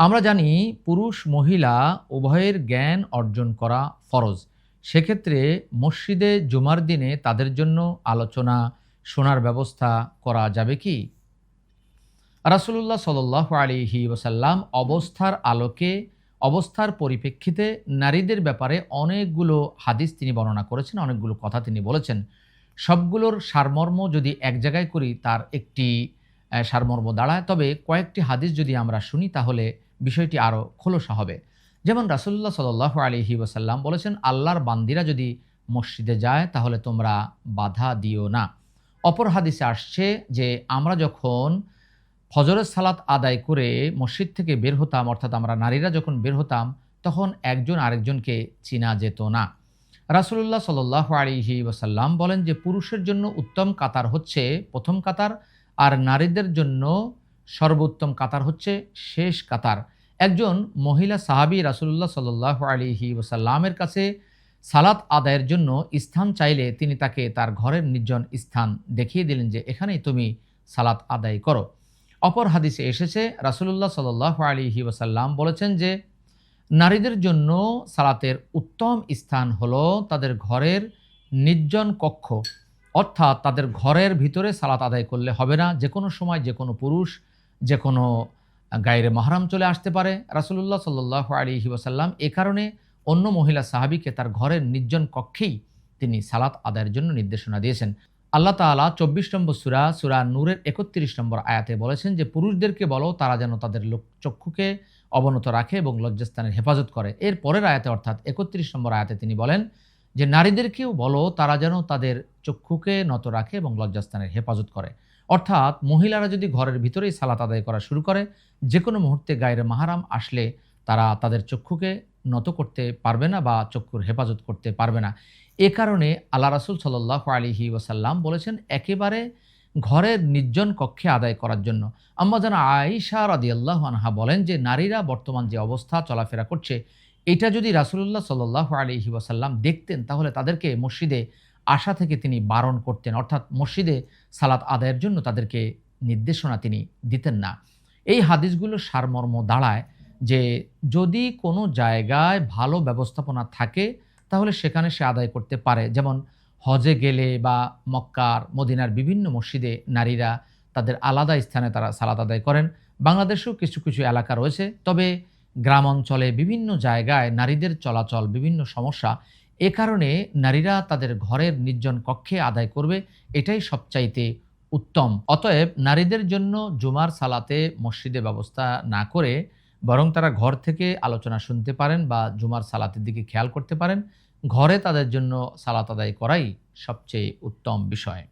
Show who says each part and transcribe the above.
Speaker 1: আমরা জানি পুরুষ মহিলা উভয়ের জ্ঞান অর্জন করা ফরজ। সেক্ষেত্রে মসজিদে জুমার দিনে তাদের জন্য আলোচনা শোনার ব্যবস্থা করা যাবে কি? রাসূলুল্লাহ সাল্লাল্লাহু আলাইহি ওয়াসাল্লাম অবস্থার পরিপ্রেক্ষিতে নারীদের ব্যাপারে অনেকগুলো হাদিস তিনি বর্ণনা করেছেন, অনেকগুলো কথা তিনি বলেছেন। সবগুলোর সারমর্ম যদি এক জায়গায় করি তার একটি সারমর্ম দাঁড়ায়। তবে কয়েকটি হাদিস যদি আমরা শুনি তাহলে বিষয়টি আরও খোলসা হবে। যেমন রাসূলুল্লাহ সাল্লাল্লাহু আলাইহি ওয়াসাল্লাম বলেছেন, আল্লাহর বান্দিরা যদি মসজিদে যায় তাহলে তোমরা বাধা দিও না। অপর হাদিসে আসছে যে আমরা যখন ফজরের সালাত আদায় করে মসজিদ থেকে বের হতাম, অর্থাৎ আমরা নারীরা যখন বের হতাম তখন একজন আরেকজনকে চিনা যেত না। রাসূলুল্লাহ সাল্লাল্লাহু আলাইহি ওয়াসাল্লাম বলেন যে পুরুষের জন্য উত্তম কাতার হচ্ছে প্রথম কাতার, আর নারীদের জন্য সর্বোত্তম কাতার হচ্ছে শেষ কাতার। একজন মহিলা সাহাবী রাসূলুল্লাহ সাল্লাল্লাহু আলাইহি ওয়াসাল্লামের কাছে সালাত আদায়ের জন্য স্থান চাইলে তিনি তাকে তার ঘরের নির্জন স্থান দেখিয়ে দিলেন যে এখানেই তুমি সালাত আদায় করো। অপর হাদিসে এসেছে রাসূলুল্লাহ সাল্লাল্লাহু আলাইহি ওয়াসাল্লাম বলেছেন যে নারীদের জন্য সালাতের উত্তম স্থান হলো তাদের ঘরের নির্জন কক্ষ, অর্থাৎ তাদের ঘরের ভিতরে সালাত আদায় করলে হবে না। যে কোনো সময় যে কোনো পুরুষ যে কোনো গায়রে মাহরাম চলে আসতে পারে। রাসূলুল্লাহ সাল্লাল্লাহু আলাইহি ওয়াসাল্লাম এ কারণে অন্য মহিলা সাহাবীকে তার ঘরের নির্জন কক্ষেই তিনি সালাত আদায়ের জন্য নির্দেশনা দিয়েছেন। আল্লাহ তাআলা ২৪ নম্বর সূরা নূরের ৩১ নম্বর আয়াতে বলেছেন যে পুরুষদেরকে বলো তারা যেন তাদের চক্ষুকে অবনত রাখে এবং লজ্জাস্থানের হেফাজত করে। এর পরের আয়াতে অর্থাৎ ৩১ নম্বর আয়াতে তিনি বলেন যে নারীদেরকেও বলো তারা যেন তাদের চক্ষুকে নত রাখে এবং লজ্জাস্থানের হেফাজত করে। অর্থাৎ মহিলারা যদি ঘরের ভিতরেই সালাত আদায় করা শুরু করে, যে কোনো মুহূর্তে গায়রে মাহরাম আসলে তারা তাদের চক্ষুকে নত করতে পারবে না বা চক্ষুর হেফাজত করতে পারবে না। এ কারণে আল্লাহ রাসূল সাল্লাল্লাহু আলাইহি ওয়াসাল্লাম বলেছেন একেবারে ঘরের নির্জন কক্ষে আদায় করার জন্য। আম্মা জান আয়েশা রাদিয়াল্লাহু আনহা বলেন যে নারীরা বর্তমান যে অবস্থা চলাফেরা করছে এটা যদি রাসূলুল্লাহ সাল্লাল্লাহু আলাইহি ওয়াসাল্লাম দেখতেন তাহলে তাদেরকে মসজিদে আসা থেকে তিনি বারণ করতেন, অর্থাৎ মসজিদে সালাত আদায়ের জন্য তাদেরকে নির্দেশনা তিনি দিতেন না। এই হাদিসগুলোর সারমর্ম দাঁড়ায় যে যদি কোনো জায়গায় ভালো ব্যবস্থাপনা থাকে তাহলে সেখানে সে আদায় করতে পারে। যেমন হজে গেলে বা মক্কার মদিনার বিভিন্ন মসজিদে নারীরা তাদের আলাদা স্থানে তারা সালাত আদায় করেন। বাংলাদেশেও কিছু কিছু এলাকা রয়েছে, তবে গ্রাম অঞ্চলে বিভিন্ন জায়গায় নারীদের চলাচল বিভিন্ন সমস্যা। এ কারণে নারীরা তাদের ঘরের নির্জন কক্ষে আদায় করবে, এটাই সবচাইতে উত্তম। অতএব নারীদের জন্য জুমার সালাতে মসজিদে ব্যবস্থা না করে বরং তারা ঘর থেকে আলোচনা শুনতে পারেন বা জুমার সালাতের দিকে খেয়াল করতে পারেন। ঘরে তাদের জন্য সালাত আদায় করাই সবচেয়ে উত্তম বিষয়।